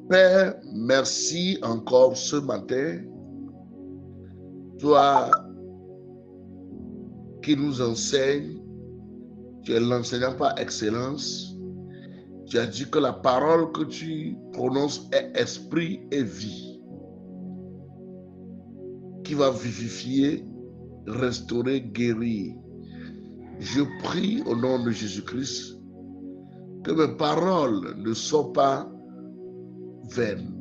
Père, merci encore ce matin. Toi qui nous enseignes, tu es l'enseignant par excellence. Tu as dit que la parole que tu prononces est esprit et vie, qui va vivifier, restaurer, guérir. Je prie au nom de Jésus-Christ que mes paroles ne soient pas vaines,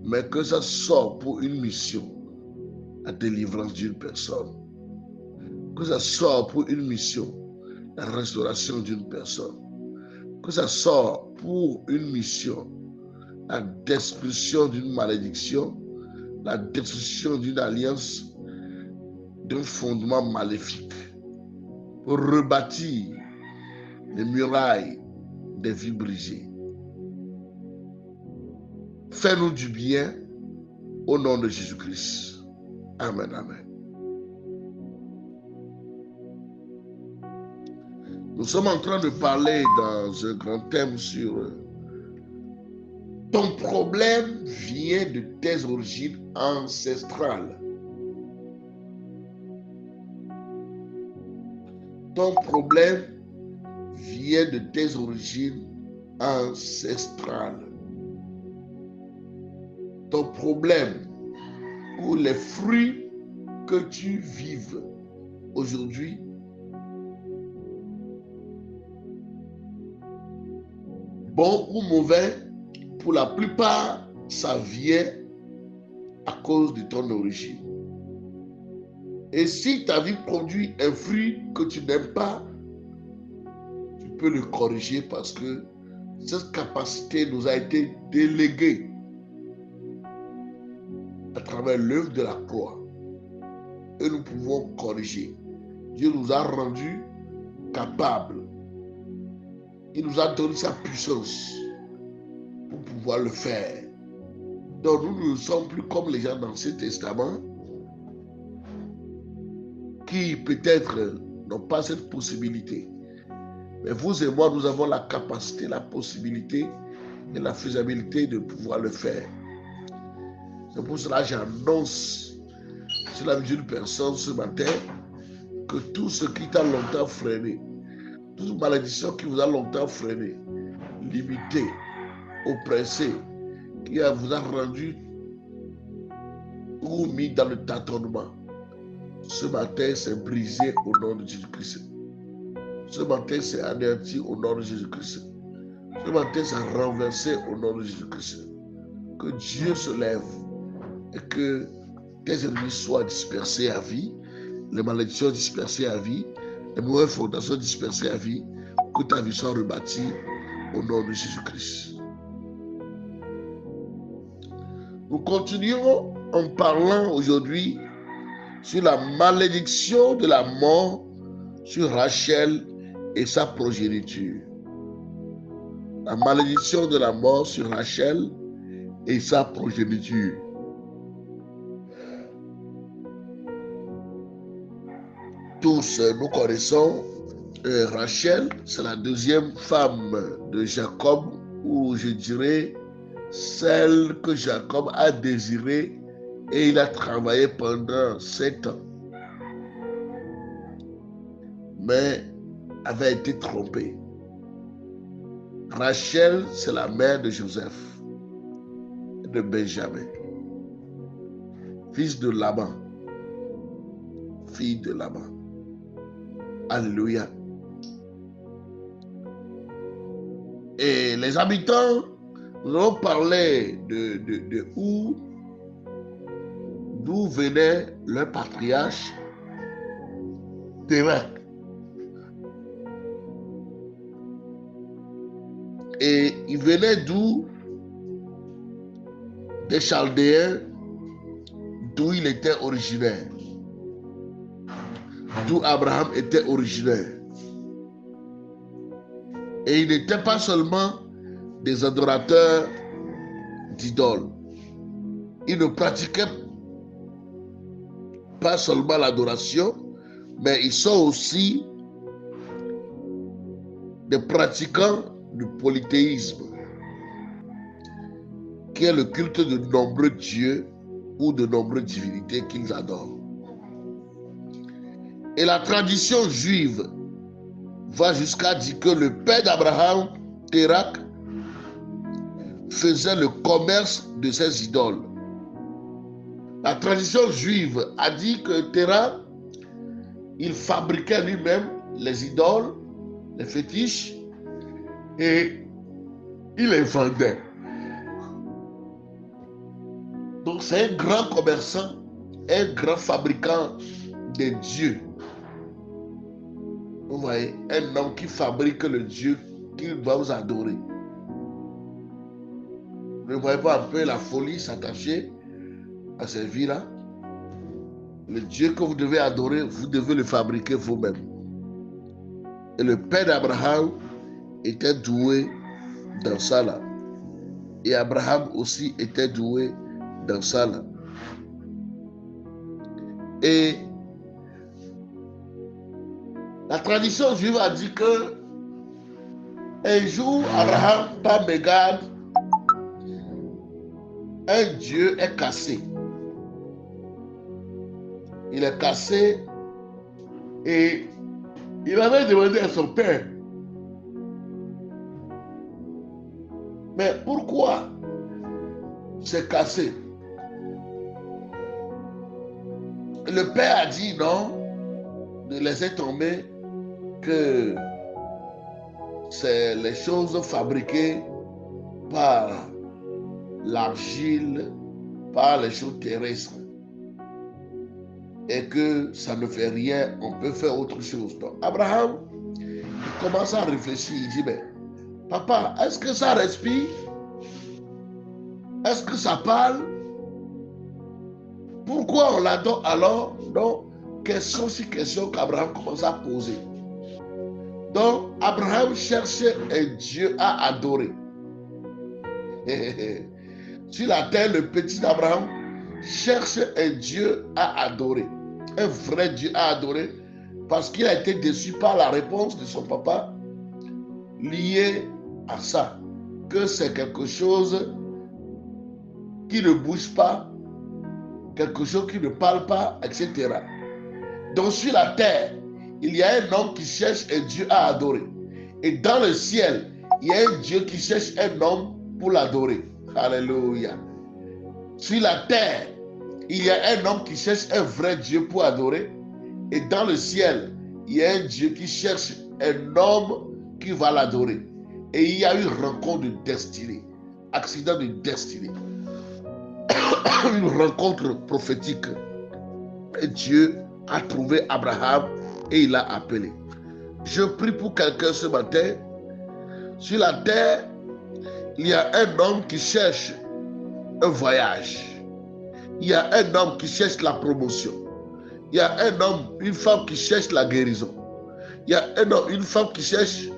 mais que ça sorte pour une mission, la délivrance d'une personne. Que ça sorte pour une mission, la restauration d'une personne. Que ça sorte pour une mission, la destruction d'une malédiction, la destruction d'une alliance, d'un fondement maléfique, pour rebâtir les murailles des vies brisées. Fais-nous du bien au nom de Jésus-Christ. Amen, amen. Nous sommes en train de parler dans un grand thème sur ton problème vient de tes origines ancestrales. Ton problème vient de tes origines ancestrales. Ton problème ou les fruits que tu vives aujourd'hui bon ou mauvais, pour la plupart, ça vient à cause de ton origine. Et si ta vie produit un fruit que tu n'aimes pas, tu peux le corriger parce que cette capacité nous a été déléguée à travers l'œuvre de la croix. Et nous pouvons corriger. Dieu nous a rendus capables. Il nous a donné sa puissance pour pouvoir le faire. Donc nous ne sommes plus comme les gens dans l'Ancien Testament qui peut-être n'ont pas cette possibilité. Mais vous et moi, nous avons la capacité, la possibilité et la faisabilité de pouvoir le faire. C'est pour cela que j'annonce sur la vie d'une personne ce matin que tout ce qui t'a longtemps freiné, toute malédiction qui vous a longtemps freiné, limité, oppressé, qui vous a rendu ou mis dans le tâtonnement, ce matin c'est brisé au nom de Jésus-Christ. Ce matin c'est anéanti au nom de Jésus-Christ. Ce matin c'est renversé au nom de Jésus-Christ. Que Dieu se lève et que tes ennemis soient dispersés à vie, les malédictions dispersées à vie, les mauvaises fondations dispersées à vie, que ta vie soit rebâtie au nom de Jésus-Christ. Nous continuons en parlant aujourd'hui sur la malédiction de la mort sur Rachel et sa progéniture. La malédiction de la mort sur Rachel et sa progéniture. Tous nous connaissons Rachel, c'est la deuxième femme de Jacob, ou je dirais celle que Jacob a désirée et il a travaillé pendant 7 ans. Mais avait été trompé. Rachel, c'est la mère de Joseph et de Benjamin, fils de Laban, fille de Laban. Alléluia. Et les habitants, nous allons parler de d'où venait leur patriarche Térak. Et il venait d'où? Des Chaldéens, d'où il était originaire. D'où Abraham était originaire. Et il n'était pas seulement des adorateurs d'idoles. Ils ne pratiquaient pas seulement l'adoration, mais ils sont aussi des pratiquants du polythéisme. qui est le culte de nombreux dieux ou de nombreuses divinités qu'ils adorent. Et la tradition juive va jusqu'à dire que le père d'Abraham, Térak, faisait le commerce de ces idoles. La tradition juive a dit que Térak, il fabriquait lui-même les idoles, les fétiches, et il les vendait. Donc c'est un grand commerçant, un grand fabricant de dieux. Vous voyez, un homme qui fabrique le Dieu qu'il va vous adorer. Vous ne voyez pas un peu la folie s'attacher à cette vie-là? Le Dieu que vous devez adorer, vous devez le fabriquer vous-même. Et le père d'Abraham était doué dans ça là. Et Abraham aussi était doué dans ça là. Et la tradition juive a dit que un jour, Abraham, par mégarde, un Dieu est cassé. Il est cassé et il avait demandé à son père, mais pourquoi c'est cassé? Le père a dit non, ne laissez tomber, que c'est les choses fabriquées par l'argile, par les choses terrestres. Et que ça ne fait rien, on peut faire autre chose. Donc Abraham, il commence à réfléchir, il dit, mais papa, est-ce que ça respire? Est-ce que ça parle? Pourquoi on l'adore alors? Donc, question sur question qu'Abraham commence à poser. Donc, Abraham cherchait un Dieu à adorer. Sur la terre, le petit Abraham cherche un Dieu à adorer. Un vrai Dieu à adorer. Parce qu'il a été déçu par la réponse de son papa liée à ça. Que c'est quelque chose qui ne bouge pas, quelque chose qui ne parle pas, etc. Donc sur la terre, il y a un homme qui cherche un Dieu à adorer. Et dans le ciel, il y a un Dieu qui cherche un homme pour l'adorer. Alléluia. Sur la terre, il y a un homme qui cherche un vrai Dieu pour adorer. Et dans le ciel, il y a un Dieu qui cherche un homme qui va l'adorer. Et il y a eu rencontre de destinée. Accident de destinée. Une rencontre prophétique. Et Dieu a trouvé Abraham et il l'a appelé. Je prie pour quelqu'un ce matin. Sur la terre, il y a un homme qui cherche un voyage. Il y a un homme qui cherche la promotion. Il y a un homme, une femme qui cherche la guérison. Il y a un homme, une femme qui cherche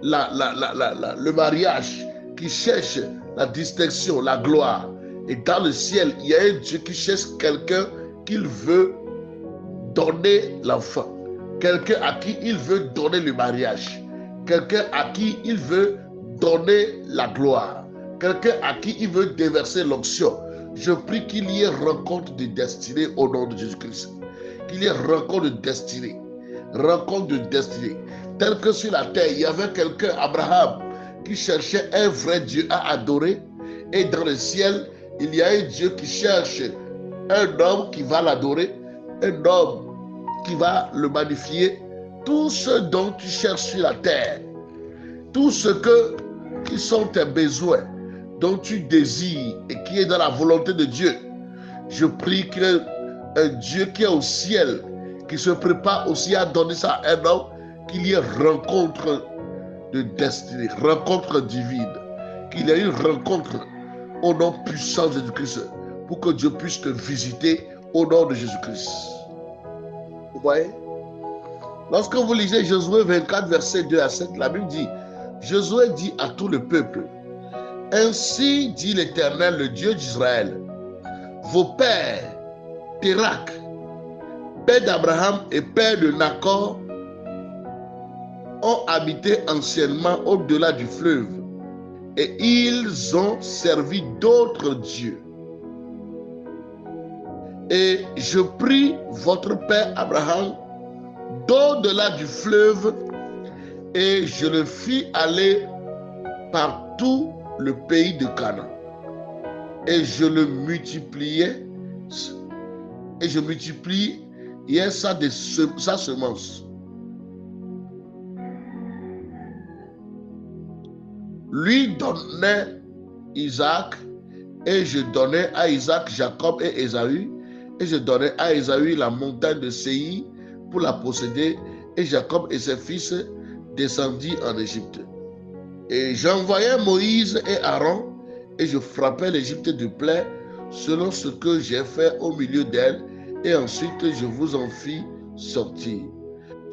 le mariage, qui cherche la distinction, la gloire. Et dans le ciel, il y a un Dieu qui cherche quelqu'un qu'il veut donner l'enfant. Quelqu'un à qui il veut donner le mariage. Quelqu'un à qui il veut donner la gloire. Quelqu'un à qui il veut déverser l'onction. Je prie qu'il y ait rencontre de destinée au nom de Jésus-Christ. Qu'il y ait rencontre de destinée. Rencontre de destinée. Tel que sur la terre, il y avait quelqu'un, Abraham, qui cherchait un vrai Dieu à adorer. Et dans le ciel, il y a un Dieu qui cherche un homme qui va l'adorer. Un homme qui va le magnifier. Tout ce dont tu cherches sur la terre, tout ce qui sont tes besoins, dont tu désires et qui est dans la volonté de Dieu, je prie qu'un Dieu qui est au ciel, qui se prépare aussi à donner ça à un homme, qu'il y ait rencontre de destinée, rencontre divine, qu'il y ait une rencontre au nom puissant de Jésus-Christ, pour que Dieu puisse te visiter au nom de Jésus-Christ. Vous voyez? Lorsque vous lisez Josué 24, verset 2 à 7, la Bible dit, Josué dit à tout le peuple, ainsi dit l'Éternel, le Dieu d'Israël, vos pères, Térak, père d'Abraham et père de Nacor, ont habité anciennement au-delà du fleuve et ils ont servi d'autres dieux. Et je prie votre père Abraham d'au-delà du fleuve, et je le fis aller par tout le pays de Canaan. Et je le multipliais, et je multipliais sa semence. Lui donnait Isaac, et je donnais à Isaac Jacob et Ésaü, et je donnais à Ésaü la montagne de Séir pour la posséder, et Jacob et ses fils descendirent en Égypte. Et j'envoyai Moïse et Aaron, et je frappais l'Égypte de plaie, selon ce que j'ai fait au milieu d'elle, et ensuite je vous en fis sortir.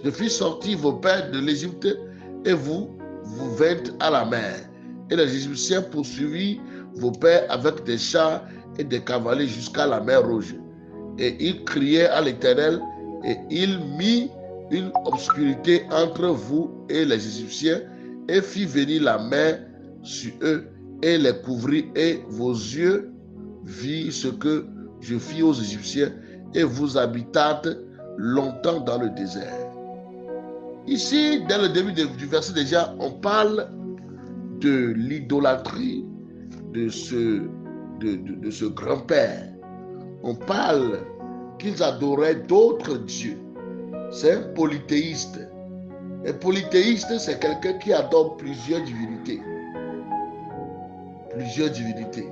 Je fis sortir vos pères de l'Égypte, et vous vîntes à la mer. Et les Égyptiens poursuivirent vos pères avec des chars et des cavaliers jusqu'à la mer Rouge. Et ils criaient à l'Éternel, et il mit une obscurité entre vous et les Égyptiens, et fit venir la mer sur eux, et les couvrit, et vos yeux virent ce que je fis aux Égyptiens, et vous habitâtes longtemps dans le désert. Ici, dès le début du verset déjà, on parle de l'idolâtrie de ce grand-père. On parle qu'ils adoraient d'autres dieux. C'est un polythéiste. Un polythéiste, c'est quelqu'un qui adore plusieurs divinités. Plusieurs divinités.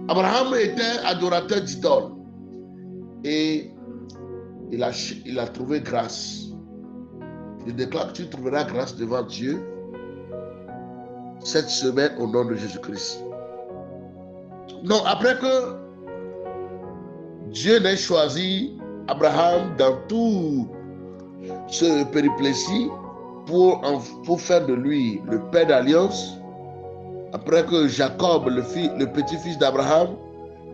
Abraham était adorateur d'idoles. Et il a trouvé grâce. Je déclare que tu trouveras grâce devant Dieu cette semaine au nom de Jésus-Christ. Non, après que Dieu n'ait choisi Abraham dans tout ce périplétie pour faire de lui le père d'alliance, après que Jacob, le petit-fils d'Abraham,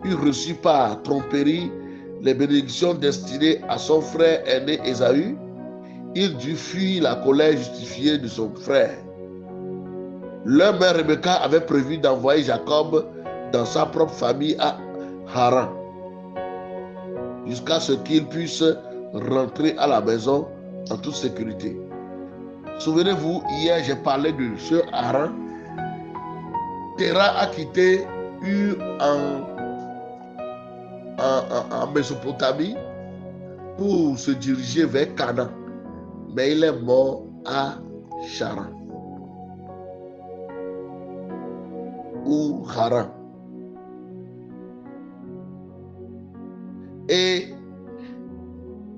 eut reçu par tromperie les bénédictions destinées à son frère aîné Ésaü, il dut fuir la colère justifiée de son frère. Leur mère Rebecca avait prévu d'envoyer Jacob dans sa propre famille à Haran, jusqu'à ce qu'il puisse rentrer à la maison en toute sécurité. Souvenez-vous, hier j'ai parlé de ce Haran. Terah a quitté Ur en Mésopotamie pour se diriger vers Canaan, mais il est mort à Charan ou Haran. Et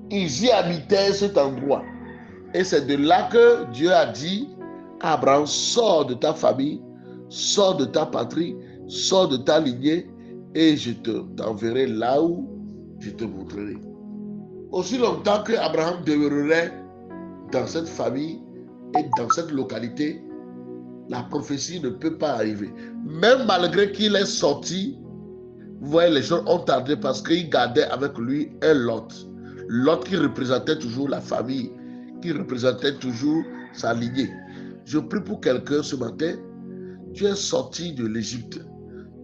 ils y habitaient cet endroit. Et c'est de là que Dieu a dit à Abraham, sors de ta famille, sors de ta patrie, sors de ta lignée, et je t'enverrai là où je te montrerai. Aussi longtemps que Abraham demeurerait dans cette famille et dans cette localité, la prophétie ne peut pas arriver. Même malgré qu'il est sorti, vous voyez, les gens ont tardé parce qu'il gardait avec lui un Lot. Lot qui représentait toujours la famille, qui représentait toujours sa lignée. Je prie pour quelqu'un ce matin. Tu es sorti de l'Égypte,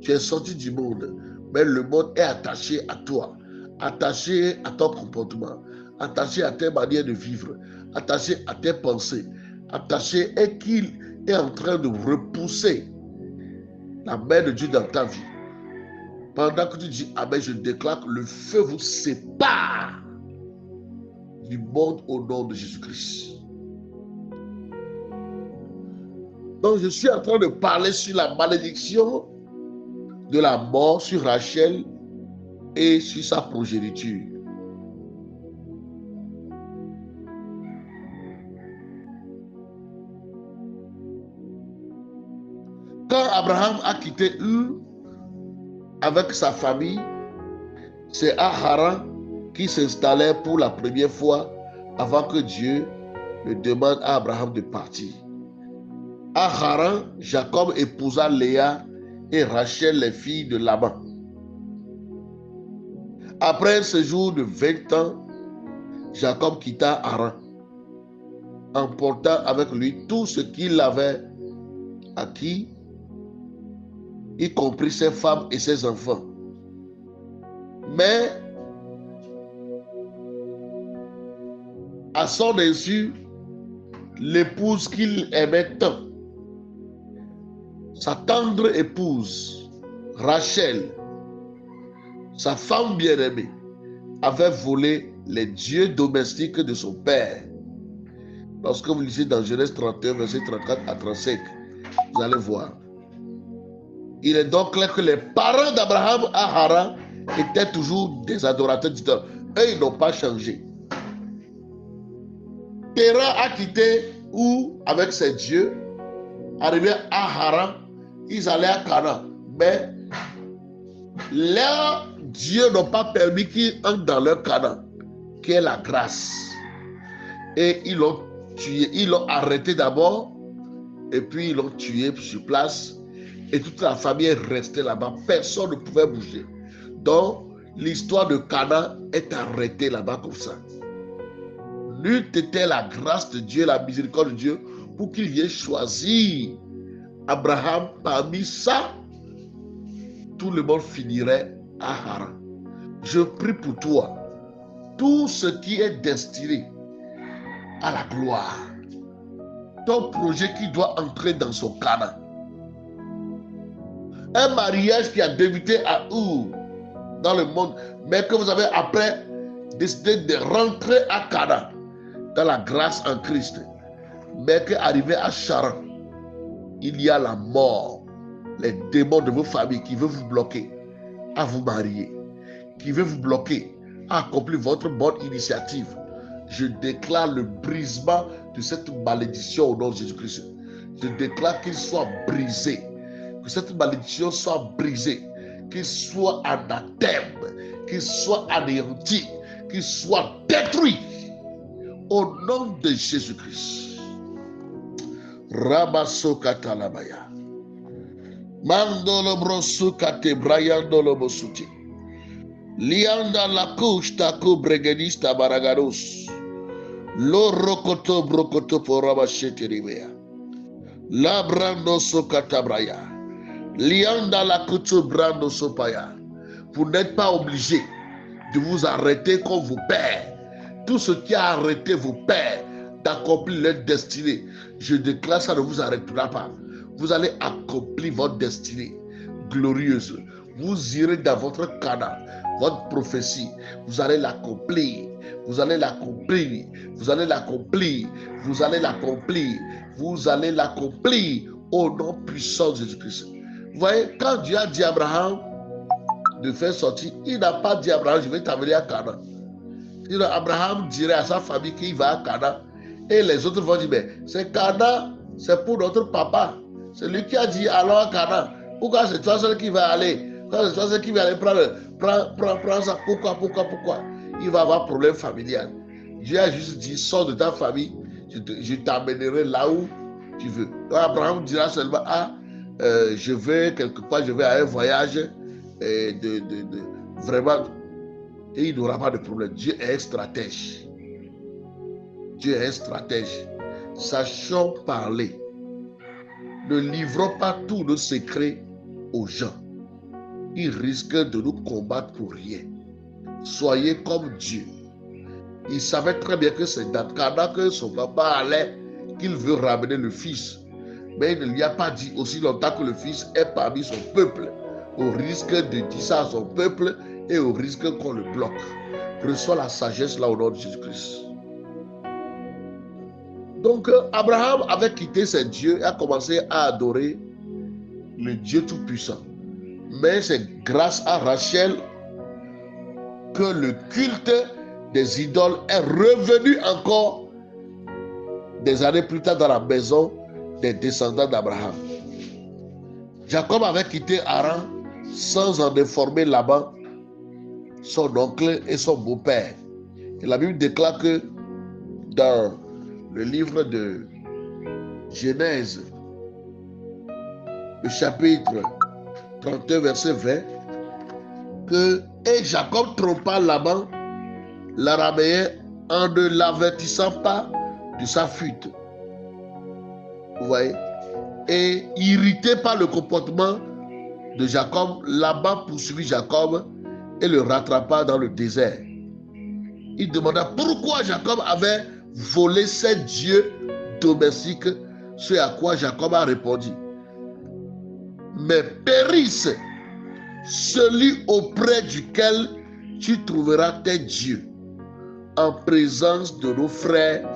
tu es sorti du monde, mais le monde est attaché à toi, attaché à ton comportement, attaché à tes manières de vivre, attaché à tes pensées, attaché et qu'il est en train de repousser la main de Dieu dans ta vie. Pendant que tu dis amen, je déclare que le feu vous sépare du monde au nom de Jésus-Christ. Donc je suis en train de parler sur la malédiction de la mort sur Rachel et sur sa progéniture. Quand Abraham a quitté Ur avec sa famille, c'est à Haran qui s'installait pour la première fois avant que Dieu ne demande à Abraham de partir. À Haran, Jacob épousa Léa et Rachel, les filles de Laban. Après un séjour de 20 ans, Jacob quitta Haran. emporta avec lui tout ce qu'il avait acquis, y compris ses femmes et ses enfants. Mais à son insu, l'épouse qu'il aimait tant, sa tendre épouse, Rachel, sa femme bien-aimée, avait volé les dieux domestiques de son père. Lorsque vous lisez dans Genèse 31, verset 34 à 35, vous allez voir. Il est donc clair que les parents d'Abraham à Haran étaient toujours des adorateurs d'idoles. Eux, ils n'ont pas changé. Terah a quitté où avec ses dieux, arrivé à Haran, ils allaient à Canaan. Mais leurs dieux n'ont pas permis qu'ils entrent dans leur Canaan, qui est la grâce. Et ils l'ont tué, ils l'ont arrêté d'abord, et puis ils l'ont tué sur place. Et toute la famille est restée là-bas. Personne ne pouvait bouger. Donc, l'histoire de Canaan est arrêtée là-bas comme ça. N'eût été la grâce de Dieu, la miséricorde de Dieu, pour qu'il vienne choisir Abraham parmi ça, tout le monde finirait à Haran. Je prie pour toi, tout ce qui est destiné à la gloire, ton projet qui doit entrer dans son Canaan, un mariage qui a débuté à Our, dans le monde, mais que vous avez après décidé de rentrer à Canaan, dans la grâce en Christ, mais qu'arrivé à Charan, il y a la mort, les démons de vos familles qui veulent vous bloquer à vous marier, qui veulent vous bloquer à accomplir votre bonne initiative. Je déclare le brisement de cette malédiction au nom de Jésus-Christ. Je déclare qu'il soit brisé, que cette malédiction soit brisée, qu'il soit anathème, qu'il soit anéanti, qu'il soit détruit au nom de Jésus-Christ. Rabaso katalabaya. Mandolo brosu kate brayandolo bosuti. Lianda la couche taku bregedista baragados. Lo rokoto brokoto poraba shetiribea. La brando sokatabraya. Lianda la couture brando sopaya. Vous n'êtes pas obligé de vous arrêter comme vos pères. Tout ce qui a arrêté vos pères d'accomplir leur destinée, je déclare, ça ne vous arrêtera pas. Vous allez accomplir votre destinée glorieuse. Vous irez dans votre Canaan, votre prophétie. Vous allez l'accomplir. Vous allez l'accomplir. Vous allez l'accomplir. Vous allez l'accomplir. Vous allez l'accomplir au nom puissant de Jésus-Christ. Vous voyez, quand Dieu a dit à Abraham de faire sortir, il n'a pas dit à Abraham, je vais t'amener à Canaan. Sinon, Abraham dirait à sa famille qu'il va à Canaan. Et les autres vont dire, mais c'est Canaan, c'est pour notre papa. C'est lui qui a dit, allons à Canaan. Pourquoi c'est toi seul qui va aller? Pourquoi c'est toi seul qui va aller prendre ça? Pourquoi? Il va avoir problème familial. Dieu a juste dit, sors de ta famille, je t'amènerai là où tu veux. Donc Abraham dira seulement, je vais quelque part, je vais à un voyage vraiment, et il n'aura pas de problème. Dieu est un stratège. Dieu est un stratège. Sachons parler. Ne livrons pas tous nos secrets aux gens. Ils risquent de nous combattre pour rien. Soyez comme Dieu. Il savait très bien que c'est dans Canaan que son papa allait, qu'il veut ramener le fils. Mais il ne lui a pas dit aussi longtemps que le fils est parmi son peuple, au risque de dire ça à son peuple et au risque qu'on le bloque. Reçois la sagesse là au nom de Jésus-Christ. Donc Abraham avait quitté ses dieux et a commencé à adorer le Dieu Tout-Puissant. Mais c'est grâce à Rachel que le culte des idoles est revenu encore des années plus tard dans la maison des descendants d'Abraham. Jacob avait quitté Haran sans en informer Laban, son oncle et son beau-père. Et la Bible déclare que dans le livre de Genèse, le chapitre 31, verset 20, que et Jacob trompa Laban, l'araméen, en ne l'avertissant pas de sa fuite. Vous voyez? Et irrité par le comportement de Jacob, Laban poursuivit Jacob et le rattrapa dans le désert. Il demanda pourquoi Jacob avait volé ses dieux domestiques, ce à quoi Jacob a répondu: mais périsse celui auprès duquel tu trouveras tes dieux. En présence de nos frères,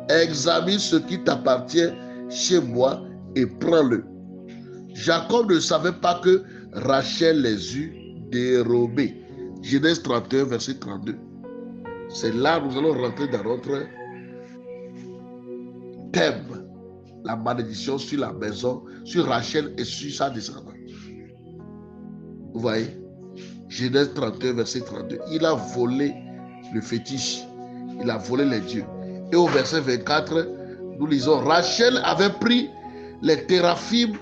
examine ce qui t'appartient chez moi et prends-le. Jacob ne savait pas que Rachel les eut dérobés. Genèse 31, verset 32. C'est là que nous allons rentrer dans notre thème, la malédiction sur la maison, sur Rachel et sur sa descendance. Vous voyez? Genèse 31, verset 32. Il a volé le fétiche. Il a volé les dieux. Et au verset 24, nous lisons: Rachel avait pris les théraphim,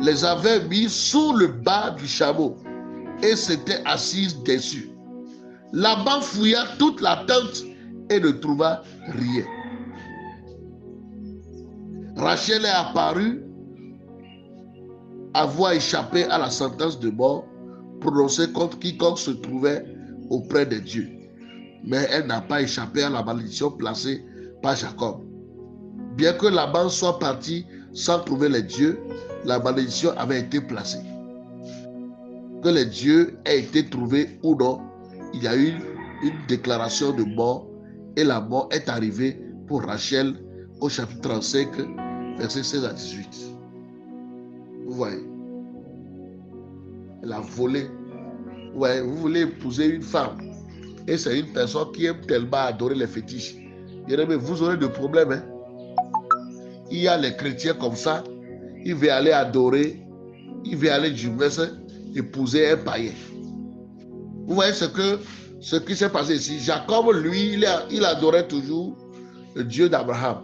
les avait mis sous le bas du chameau et s'était assise dessus. Laban fouilla toute la tente et ne trouva rien. Rachel est apparue avoir échappé à la sentence de mort prononcée contre quiconque se trouvait auprès de Dieu. Mais elle n'a pas échappé à la malédiction placée par Jacob. Bien que Laban soit parti sans trouver les dieux, la malédiction avait été placée. Que les dieux aient été trouvés ou non, il y a eu une déclaration de mort et la mort est arrivée pour Rachel au chapitre 35, versets 16 à 18. Vous voyez? Elle a volé. Ouais, vous voulez épouser une femme et c'est une personne qui aime tellement adorer les fétiches. Bien aimé, vous aurez des problèmes. Hein? Il y a les chrétiens comme ça, il veut aller adorer, il veut aller du moins épouser un païen. Vous voyez ce qui s'est passé ici. Jacob, lui, il adorait toujours le Dieu d'Abraham.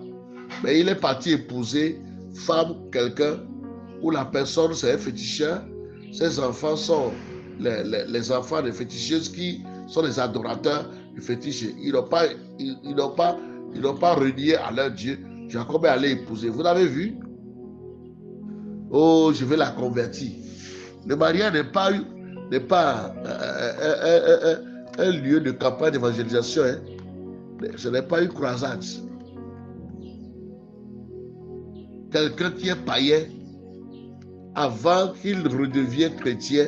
Mais il est parti épouser femme, quelqu'un où la personne c'est un féticheur. Ses enfants sont les enfants des féticheuses qui sont les adorateurs du fétiche. Ils n'ont pas renié à leur Dieu. Jacob est allé épouser. Vous l'avez vu? Oh, je vais la convertir. Le mariage n'est pas un lieu de campagne d'évangélisation. Hein. Ce n'est pas une croisade. Quelqu'un qui est païen, avant qu'il redevienne chrétien,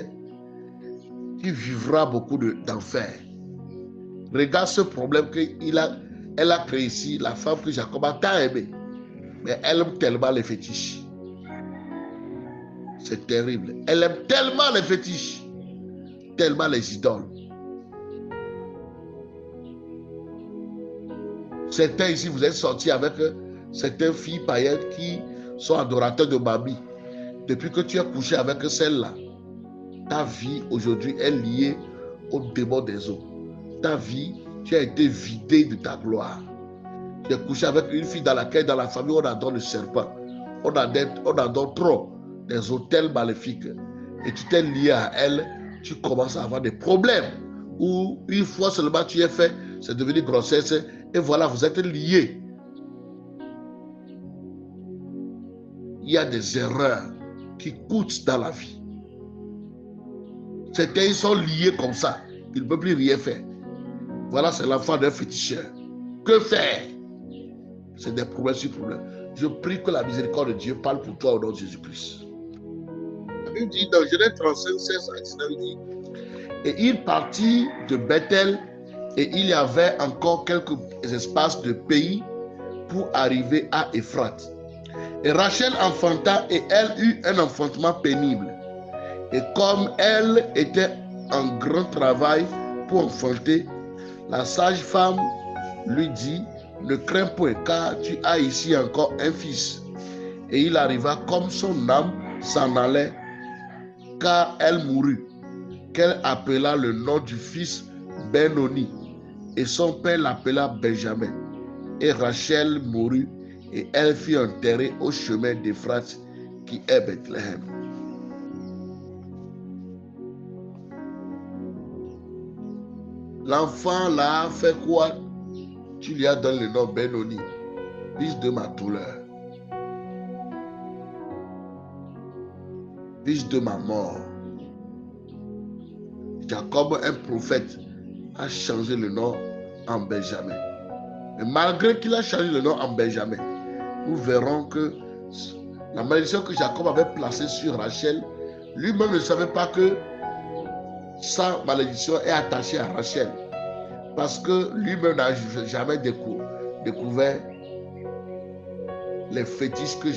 il vivra beaucoup d'enfer. Regarde ce problème qu'elle a créé ici, la femme que Jacob a tant aimée. Mais elle aime tellement les fétiches. C'est terrible. Elle aime tellement les fétiches, tellement les idoles. Certains ici, vous êtes sortis avec certaines filles païennes qui sont adorateurs de Mamie. Depuis que tu as couché avec celle-là, ta vie aujourd'hui est liée au démon des eaux. Ta vie, tu as été vidé de ta gloire. Tu as couché avec une fille dans laquelle, dans la famille, on adore le serpent. On adore trop des hôtels maléfiques. Et tu t'es lié à elle, tu commences à avoir des problèmes. Ou une fois seulement tu es fait, c'est devenu grossesse. Et voilà, vous êtes liés. Il y a des erreurs qui coûtent dans la vie. Certains, ils sont liés comme ça. Ils ne peuvent plus rien faire. Voilà, c'est l'enfant d'un féticheur. Que faire? C'est des problèmes sur problèmes. Je prie que la miséricorde de Dieu parle pour toi au nom de Jésus-Christ. La Bible dit dans Genèse 35, 16 à 19, il dit: et il partit de Bethel, et il y avait encore quelques espaces de pays pour arriver à Ephrate. Et Rachel enfanta, et elle eut un enfantement pénible. Et comme elle était en grand travail pour enfanter, la sage-femme lui dit: ne crains point, car tu as ici encore un fils. Et il arriva comme son âme s'en allait, car elle mourut, qu'elle appela le nom du fils Benoni, et son père l'appela Benjamin. Et Rachel mourut, et elle fut enterrée au chemin d'Ephrate, qui est Bethléem. L'enfant là fait quoi? Tu lui as donné le nom Benoni. fils de ma douleur, fils de ma mort. Jacob, un prophète, a changé le nom en Benjamin. Mais malgré qu'il a changé le nom en Benjamin, nous verrons que la malédiction que Jacob avait placée sur Rachel, lui-même ne savait pas que sa malédiction est attachée à Rachel. Parce que lui-même n'a jamais découvert les fétiches que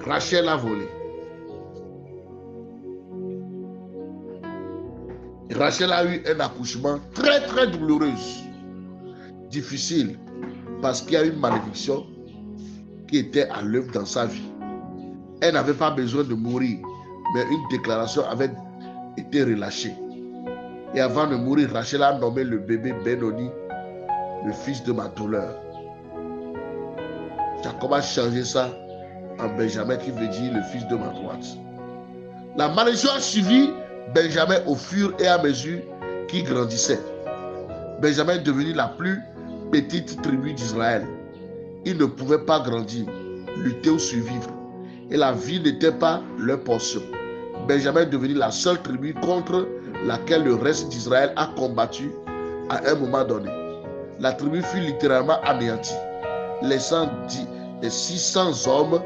Rachel a volés. Rachel a eu un accouchement très très douloureux, difficile, parce qu'il y a une malédiction qui était à l'œuvre dans sa vie. Elle n'avait pas besoin de mourir, mais une déclaration avait été relâchée. Et avant de mourir, Rachel a nommé le bébé Benoni, le fils de ma douleur. Jacob a changé ça en Benjamin, qui veut dire le fils de ma droite. La malédiction a suivi Benjamin au fur et à mesure qu'il grandissait. Benjamin est devenu la plus petite tribu d'Israël. Ils ne pouvaient pas grandir, lutter ou survivre. Et la vie n'était pas leur portion. Benjamin est devenu la seule tribu contre laquelle le reste d'Israël a combattu à un moment donné. La tribu fut littéralement anéantie, laissant les 600 hommes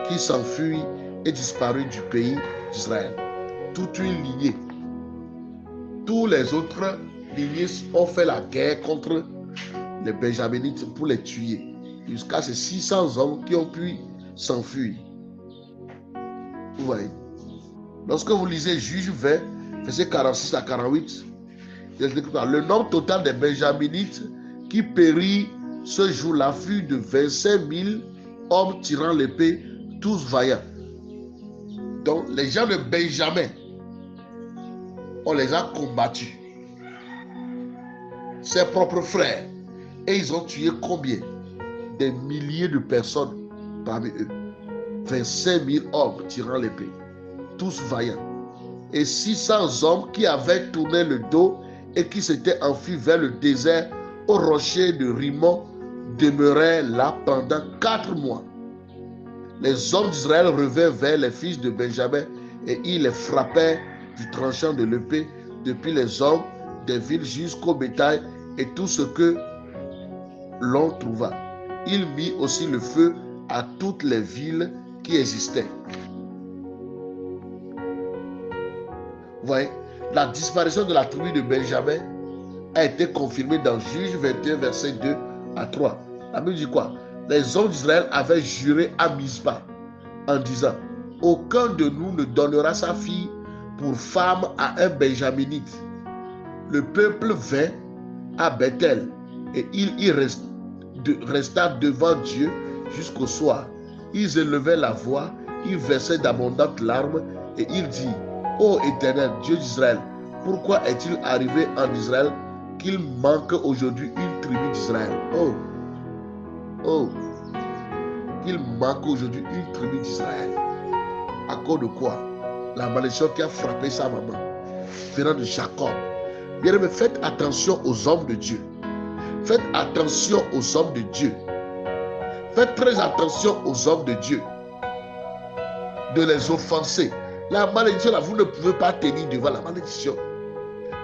qui s'enfuient et disparus du pays d'Israël. Toute une lignée. Tous les autres lignées ont fait la guerre contre les Benjaminites pour les tuer. Jusqu'à ces 600 hommes qui ont pu s'enfuir. Vous voyez. Lorsque vous lisez Juge 20, versets 46 à 48, le nombre total des Benjaminites qui périt ce jour-là fut de 25 000 hommes tirant l'épée, tous vaillants. Donc les gens de Benjamin, on les a combattus. Ses propres frères. Et ils ont tué combien? Des milliers de personnes parmi eux. 25 000 hommes tirant l'épée. Tous vaillants. Et 600 hommes qui avaient tourné le dos et qui s'étaient enfuis vers le désert au rocher de Rimon demeuraient là pendant 4 mois. Les hommes d'Israël revinrent vers les fils de Benjamin et ils les frappèrent du tranchant de l'épée depuis les hommes des villes jusqu'au bétail et tout ce que l'on trouva. Il mit aussi le feu à toutes les villes qui existaient. Vous voyez, la disparition de la tribu de Benjamin a été confirmée dans Juge 21, verset 2 à 3. La Bible dit quoi? Les hommes d'Israël avaient juré à Mispa en disant: aucun de nous ne donnera sa fille pour femme à un Benjaminite. Le peuple vint à Bethel et il y resta devant Dieu jusqu'au soir. Ils élevaient la voix, ils versaient d'abondantes larmes et ils dirent: ô Éternel, Dieu d'Israël, pourquoi est-il arrivé en Israël qu'il manque aujourd'hui une tribu d'Israël? Oh, qu'il manque aujourd'hui une tribu d'Israël. À cause de quoi? La malédiction qui a frappé sa maman, venant de Jacob. Bien aimé, faites attention aux hommes de Dieu. Faites attention aux hommes de Dieu. Faites très attention aux hommes de Dieu. De les offenser. La malédiction, là, vous ne pouvez pas tenir devant la malédiction.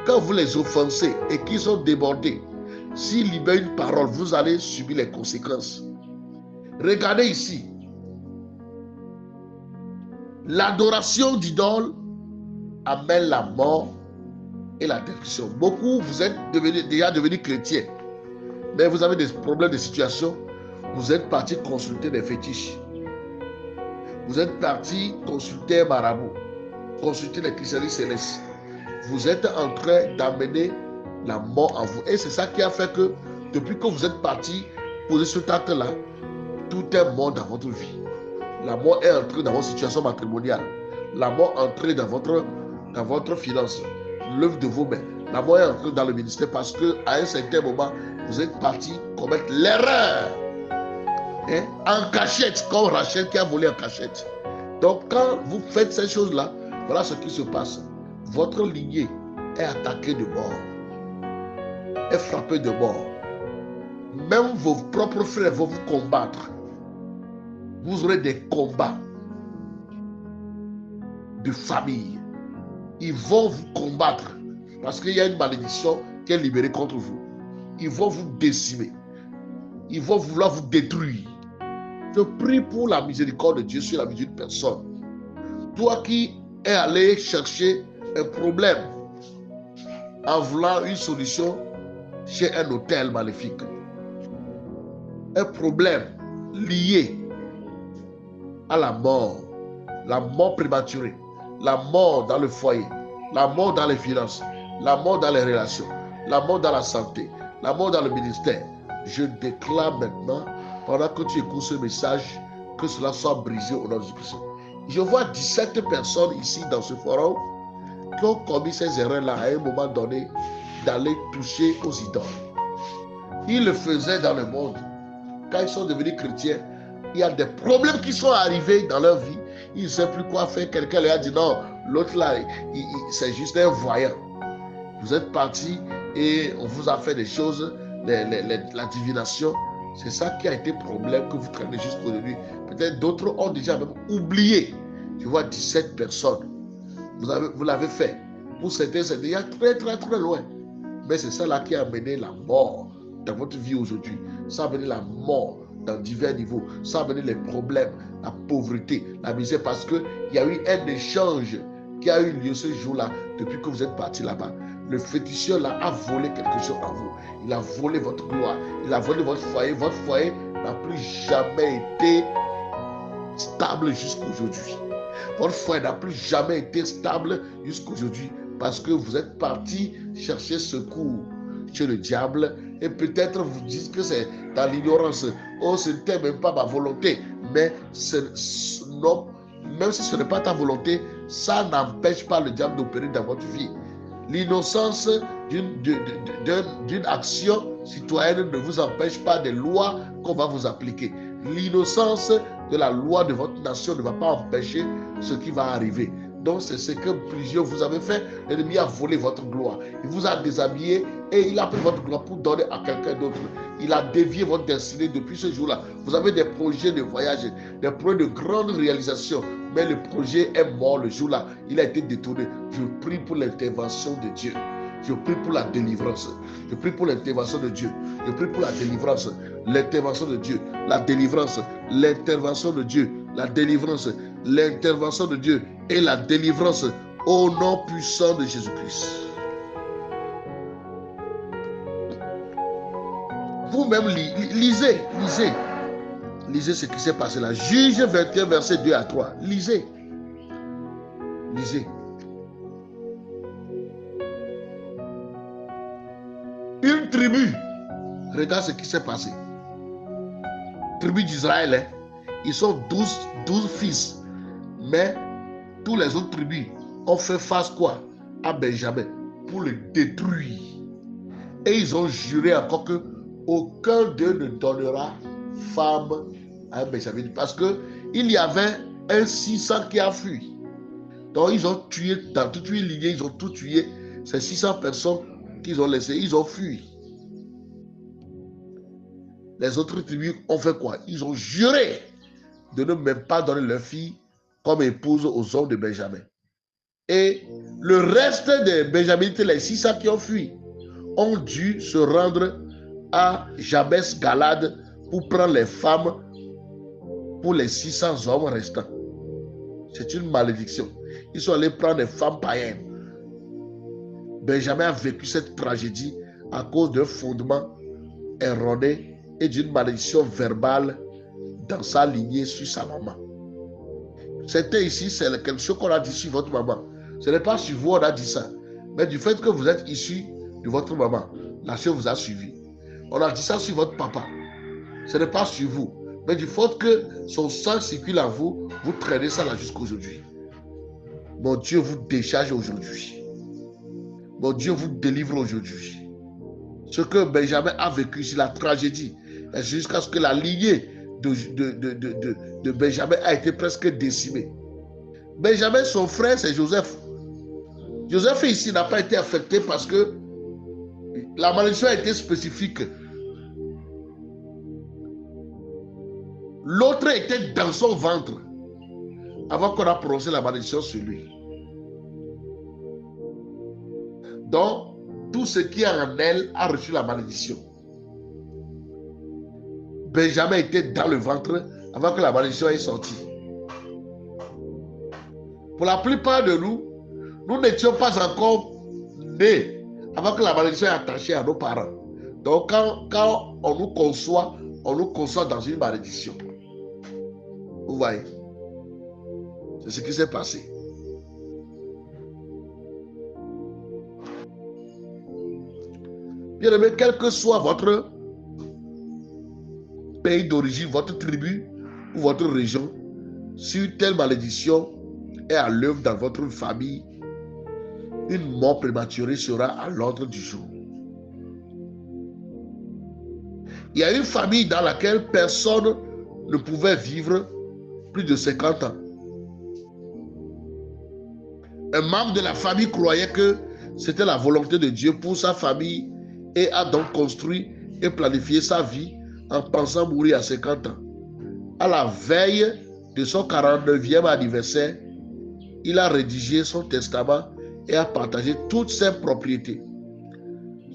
Quand vous les offensez et qu'ils sont débordés, s'ils libèrent une parole, vous allez subir les conséquences. Regardez ici. L'adoration d'idoles amène la mort et la destruction. Beaucoup, vous êtes déjà devenus chrétiens, mais vous avez des problèmes de situation. Vous êtes partis consulter des fétiches. Vous êtes partis consulter un marabout, consulter les christianistes célestes. Vous êtes en train d'amener la mort en vous. Et c'est ça qui a fait que, depuis que vous êtes partis poser ce acte-là, tout est mort dans votre vie. La mort est entrée dans votre situation matrimoniale. La mort est entrée dans votre finance, l'œuvre de vos mains. La mort est entrée dans le ministère parce qu'à un certain moment, vous êtes partis commettre l'erreur. En cachette, comme Rachel qui a volé en cachette. Donc quand vous faites ces choses-là, voilà ce qui se passe. Votre lignée est attaquée de mort, est frappée de mort. Même vos propres frères vont vous combattre. Vous aurez des combats de famille. Ils vont vous combattre parce qu'il y a une malédiction qui est libérée contre vous. Ils vont vous décimer. Ils vont vouloir vous détruire. Je prie pour la miséricorde de Dieu sur la vie d'une personne. Toi qui es allé chercher un problème en voulant une solution chez un hôtel maléfique. Un problème lié à la mort prématurée, la mort dans le foyer, la mort dans les finances, la mort dans les relations, la mort dans la santé, la mort dans le ministère. Je déclare maintenant, pendant que tu écoutes ce message, que cela soit brisé au nom de Jésus-Christ. Je vois 17 personnes ici dans ce forum qui ont commis ces erreurs-là à un moment donné d'aller toucher aux idoles. Ils le faisaient dans le monde. Quand ils sont devenus chrétiens, il y a des problèmes qui sont arrivés dans leur vie. Ils ne savent plus quoi faire. Quelqu'un leur a dit non, l'autre là, c'est juste un voyant. Vous êtes partis et on vous a fait des choses, la divination. C'est ça qui a été problème que vous traînez jusqu'aujourd'hui. Peut-être d'autres ont déjà même oublié. Je vois 17 personnes. Vous l'avez fait. Pour certains, c'est déjà très, très, très loin. Mais c'est ça là qui a amené la mort dans votre vie aujourd'hui. Ça a amené la mort dans divers niveaux. Ça a amené les problèmes, la pauvreté, la misère. Parce qu'il y a eu un échange qui a eu lieu ce jour-là depuis que vous êtes partis là-bas. Le féticheur là a volé quelque chose en vous. Il a volé votre gloire. Il a volé votre foyer. Votre foyer n'a plus jamais été stable jusqu'aujourd'hui. Votre foyer n'a plus jamais été stable jusqu'aujourd'hui parce que vous êtes partis chercher secours chez le diable et peut-être vous dites que c'est dans l'ignorance. Oh, ce n'était même pas ma volonté. Mais non, même si ce n'est pas ta volonté, ça n'empêche pas le diable d'opérer dans votre vie. L'innocence d'une action citoyenne ne vous empêche pas des lois qu'on va vous appliquer. L'innocence de la loi de votre nation ne va pas empêcher ce qui va arriver. Donc c'est ce que plusieurs vous avez fait. L'ennemi a volé votre gloire. Il vous a déshabillé et il a pris votre gloire pour donner à quelqu'un d'autre. Il a dévié votre destinée depuis ce jour-là. Vous avez des projets de voyage, des projets de grande réalisation. Mais le projet est mort le jour-là. Il a été détourné. Je prie pour l'intervention de Dieu. Je prie pour la délivrance. Je prie pour l'intervention de Dieu. Je prie pour la délivrance. L'intervention de Dieu. La délivrance. L'intervention de Dieu. La délivrance. L'intervention de Dieu. Et la délivrance au nom puissant de Jésus-Christ. Vous-même, lisez ce qui s'est passé là. Juge 21, verset 2 à 3. Lisez. Une tribu. Regarde ce qui s'est passé. Tribu d'Israël, hein? Ils sont 12 fils. Mais tous les autres tribus ont fait face quoi? À Benjamin pour le détruire. Et ils ont juré encore que aucun d'eux ne donnera femme à Benjamin. Parce qu'il y avait un 600 qui a fui. Donc ils ont tué, dans toute une lignée, ils ont tout tué. Ces 600 personnes qu'ils ont laissées, ils ont fui. Les autres tribus ont fait quoi? Ils ont juré de ne même pas donner leur fille comme épouse aux hommes de Benjamin. Et le reste des Benjaminites, les 600 qui ont fui, ont dû se rendre à Jabès Galade pour prendre les femmes pour les 600 hommes restants. C'est une malédiction. Ils sont allés prendre des femmes païennes. Benjamin a vécu cette tragédie à cause d'un fondement erroné et d'une malédiction verbale dans sa lignée sur sa maman. C'était ici, c'est quelque chose qu'on a dit sur votre maman. Ce n'est pas sur vous on a dit ça, mais du fait que vous êtes issu de votre maman, la chose vous a suivi. On a dit ça sur votre papa. Ce n'est pas sur vous, mais du fait que son sang circule en vous, vous traînez ça là jusqu'à aujourd'hui. Mon Dieu vous décharge aujourd'hui. Mon Dieu vous délivre aujourd'hui. Ce que Benjamin a vécu, c'est la tragédie. Jusqu'à ce que la lignée de Benjamin a été presque décimée. Benjamin, son frère, c'est Joseph. Joseph ici n'a pas été affecté parce que la malédiction a été spécifique. L'autre était dans son ventre avant qu'on a prononcé la malédiction sur lui. Donc, tout ce qui est en elle a reçu la malédiction. Benjamin était dans le ventre avant que la malédiction ait sorti. Pour la plupart de nous, nous n'étions pas encore nés avant que la malédiction ait attaché à nos parents. Donc, quand on nous conçoit dans une malédiction. Vous voyez? C'est ce qui s'est passé. Bien aimé, quel que soit votre pays d'origine, votre tribu ou votre région, si une telle malédiction est à l'œuvre dans votre famille, une mort prématurée sera à l'ordre du jour. Il y a une famille dans laquelle personne ne pouvait vivre plus de 50 ans. Un membre de la famille croyait que c'était la volonté de Dieu pour sa famille et a donc construit et planifié sa vie en pensant mourir à 50 ans. À la veille de son 49e anniversaire, il a rédigé son testament et a partagé toutes ses propriétés.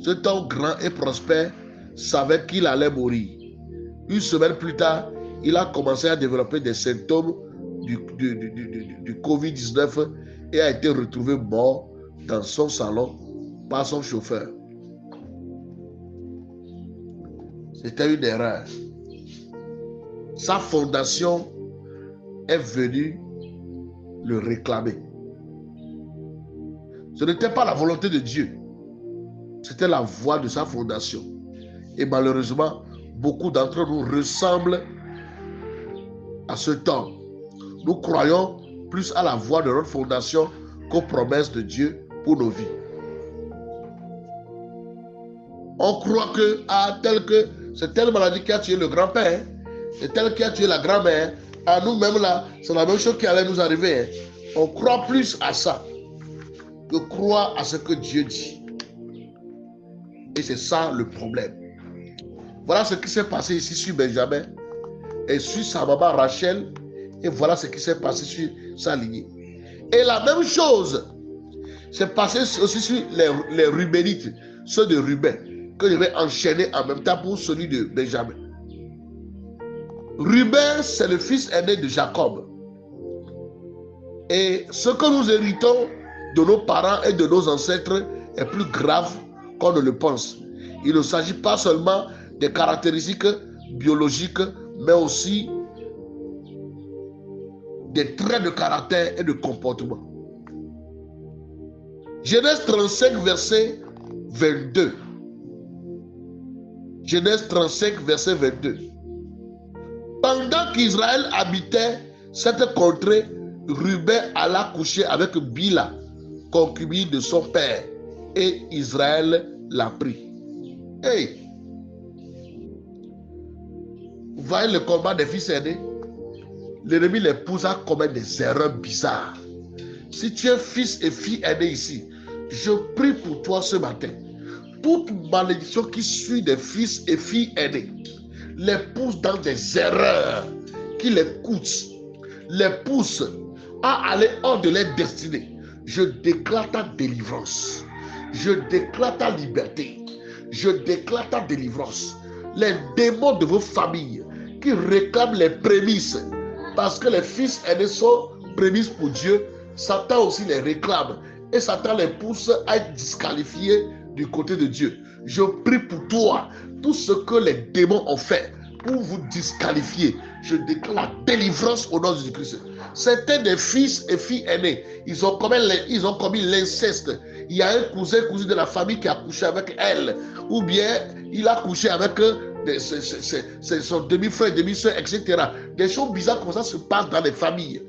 Cet homme grand et prospère savait qu'il allait mourir. Une semaine plus tard, il a commencé à développer des symptômes du Covid-19 et a été retrouvé mort dans son salon par son chauffeur. C'était une erreur. Sa fondation est venue le réclamer. Ce n'était pas la volonté de Dieu. C'était la voie de sa fondation. Et malheureusement, beaucoup d'entre nous ressemblent à cet homme. Nous croyons plus à la voie de notre fondation qu'aux promesses de Dieu pour nos vies. On croit que c'est telle maladie qui a tué le grand-père, c'est telle qui a tué la grand-mère. À nous-mêmes là, c'est la même chose qui allait nous arriver. On croit plus à ça que croire à ce que Dieu dit. Et c'est ça le problème. Voilà ce qui s'est passé ici sur Benjamin et sur sa maman Rachel. Et voilà ce qui s'est passé sur sa lignée. Et la même chose s'est passé aussi sur les Rubénites, ceux de Ruben, que je vais enchaîner en même temps pour celui de Benjamin. Ruben, c'est le fils aîné de Jacob. Et ce que nous héritons de nos parents et de nos ancêtres est plus grave qu'on ne le pense. Il ne s'agit pas seulement des caractéristiques biologiques, mais aussi des traits de caractère et de comportement. Genèse 35, verset 22. Genèse 35, verset 22. Pendant qu'Israël habitait cette contrée, Ruben alla coucher avec Bila, concubine de son père, et Israël l'a pris. Hey! Vous voyez le combat des fils aînés? L'ennemi les pousse à commettre des erreurs bizarres. Si tu es fils et fille aîné ici, je prie pour toi ce matin. Toute malédiction qui suit des fils et filles aînés les pousse dans des erreurs qui les coûtent, les pousse à aller hors de leur destinée. Je déclare ta délivrance. Je déclare ta liberté. Je déclare ta délivrance. Les démons de vos familles qui réclament les prémices, parce que les fils aînés sont prémices pour Dieu, Satan aussi les réclame. Et Satan les pousse à être disqualifiés du côté de Dieu. Je prie pour toi, tout ce que les démons ont fait pour vous disqualifier, je déclare la délivrance au nom de Jésus-Christ. Certains des fils et filles aînés, ils ont commis l'inceste. Il y a un cousin de la famille qui a couché avec elle, ou bien il a couché avec son demi-frère, demi-soeur, etc. Des choses bizarres comme ça se passent dans les familles.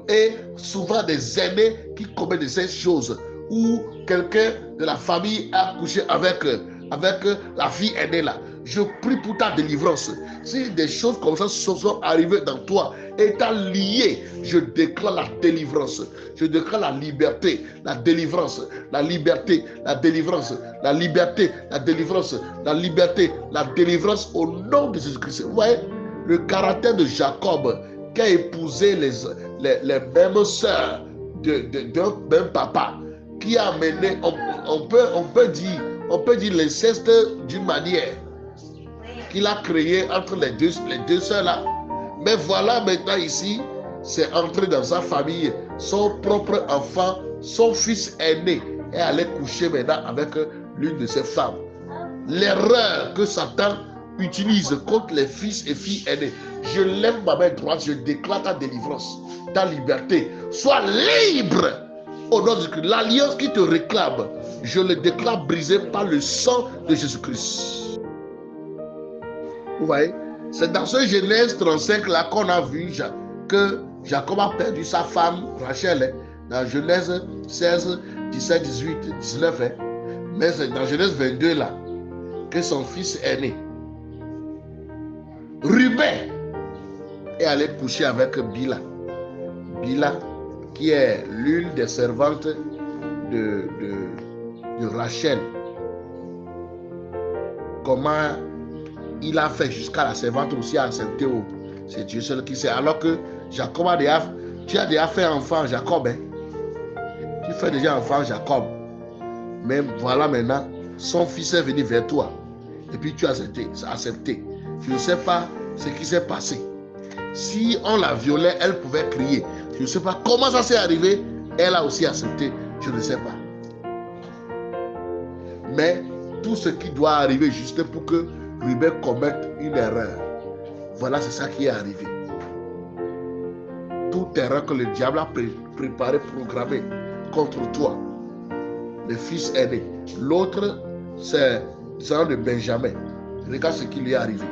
Et souvent des aînés qui commettent de ces choses, ou quelqu'un de la famille a couché avec la fille aînée là. Je prie pour ta délivrance. Si des choses comme ça sont arrivées dans toi et t'as lié, je déclare la délivrance. Je déclare la liberté, la délivrance, la liberté, la délivrance, la liberté, la délivrance, la liberté, la délivrance au nom de Jésus-Christ. Vous voyez, le caractère de Jacob, qui a épousé les mêmes sœurs d'un même papa, qui a amené, on peut dire l'inceste d'une manière, qu'il a créé entre les deux sœurs là. Mais voilà maintenant ici, c'est entré dans sa famille, son propre enfant, son fils aîné est allé coucher maintenant avec l'une de ses femmes. L'erreur que Satan utilise contre les fils et filles aînés. Je lève ma main droite, je déclare ta délivrance, ta liberté. Sois libre au nom de Jésus-Christ. L'alliance qui te réclame, je le déclare brisée par le sang de Jésus-Christ. Vous voyez, c'est dans ce Genèse 35 là qu'on a vu que Jacob a perdu sa femme Rachel, dans Genèse 16, 17, 18, 19. Mais c'est dans Genèse 22 là que son fils est né. Ruben est allé coucher avec Bila. Bila, qui est l'une des servantes de Rachel. Comment il a fait jusqu'à la servante aussi accepter, c'est Dieu seul qui sait. Alors que Jacob tu as déjà fait enfant Jacob. Tu fais déjà enfant Jacob. Mais voilà maintenant, son fils est venu vers toi. Et puis tu as accepté. Je ne sais pas ce qui s'est passé. Si on la violait, elle pouvait crier. Je ne sais pas comment ça s'est arrivé. Elle a aussi accepté. Je ne sais pas. Mais tout ce qui doit arriver juste pour que Ruben commette une erreur. Voilà, c'est ça qui est arrivé. Toute erreur que le diable a préparé, programmé contre toi. Le fils aîné. L'autre, c'est le de Benjamin. Regarde ce qui lui est arrivé.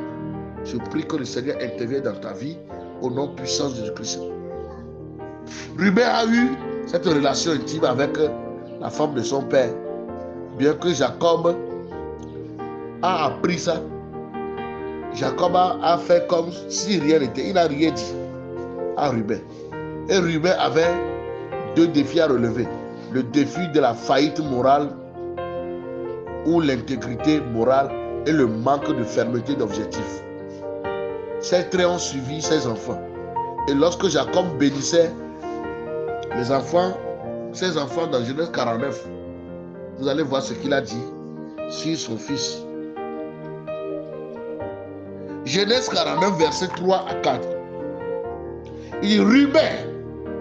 Je prie que le Seigneur intervienne dans ta vie au nom puissant de Jésus-Christ. Ruben a eu cette relation intime avec la femme de son père. Bien que Jacob a appris ça, Jacob a fait comme si rien n'était. Il n'a rien dit à Ruben. Et Ruben avait deux défis à relever. Le défi de la faillite morale ou l'intégrité morale et le manque de fermeté d'objectif. Ces traits ont suivi ses enfants. Et lorsque Jacob bénissait ses enfants dans Genèse 49, vous allez voir ce qu'il a dit sur son fils. Genèse 49, versets 3 à 4. Il dit Ruben.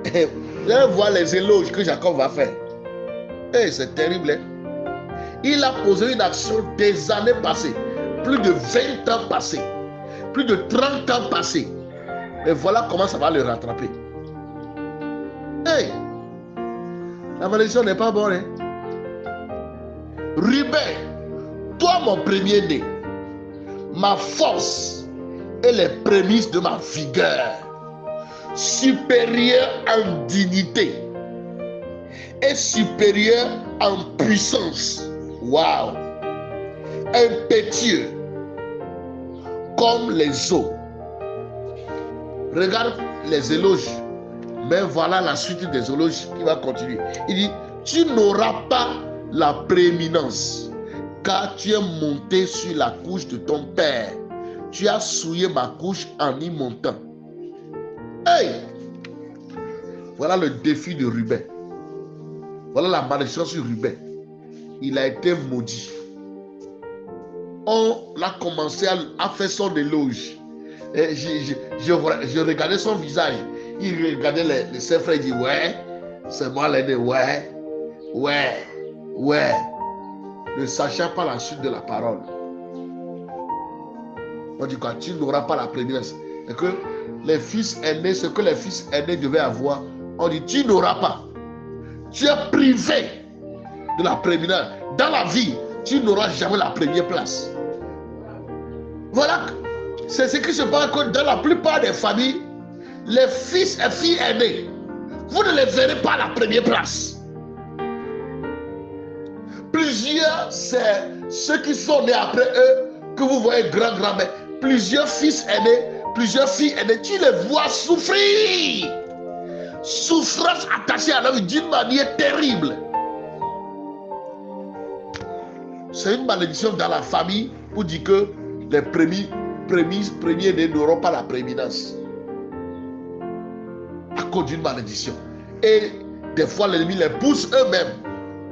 Vous allez voir les éloges que Jacob va faire. Et c'est terrible. Il a posé une action des années passées. Plus de 20 ans passés. Plus de 30 ans passés. Et voilà comment ça va le rattraper. Hey, la malédiction n'est pas bonne. Ruben, toi mon premier-né, ma force et les prémices de ma vigueur, supérieur en dignité et supérieur en puissance. Waouh! Impétueux comme les eaux. Regarde les éloges. Mais voilà la suite des éloges qui va continuer. Il dit, tu n'auras pas la prééminence, car tu es monté sur la couche de ton père. Tu as souillé ma couche en y montant. Hey! Voilà le défi de Ruben. Voilà la malédiction sur Ruben. Il a été maudit. On a commencé à faire son éloge. Et je regardais son visage. Il regardait ses frères. Il dit ouais, c'est moi l'aîné. Ouais. Ne sachant pas la suite de la parole. On dit quoi? Tu n'auras pas la prééminence. Et que les fils aînés, ce que les fils aînés devaient avoir, on dit tu n'auras pas. Tu es privé de la prééminence. Dans la vie, tu n'auras jamais la première place. Voilà, c'est ce qui se passe dans la plupart des familles. Les fils et filles aînés, vous ne les verrez pas à la première place. Plusieurs, c'est ceux qui sont nés après eux que vous voyez grand-grand-mère. Plusieurs fils aînés, plusieurs filles aînées, tu les vois souffrir. Souffrance attachée à la vie d'une manière terrible. C'est une malédiction dans la famille pour dire que les prémices premiers-nés n'auront pas la prééminence à cause d'une malédiction. Et des fois, l'ennemi les pousse eux-mêmes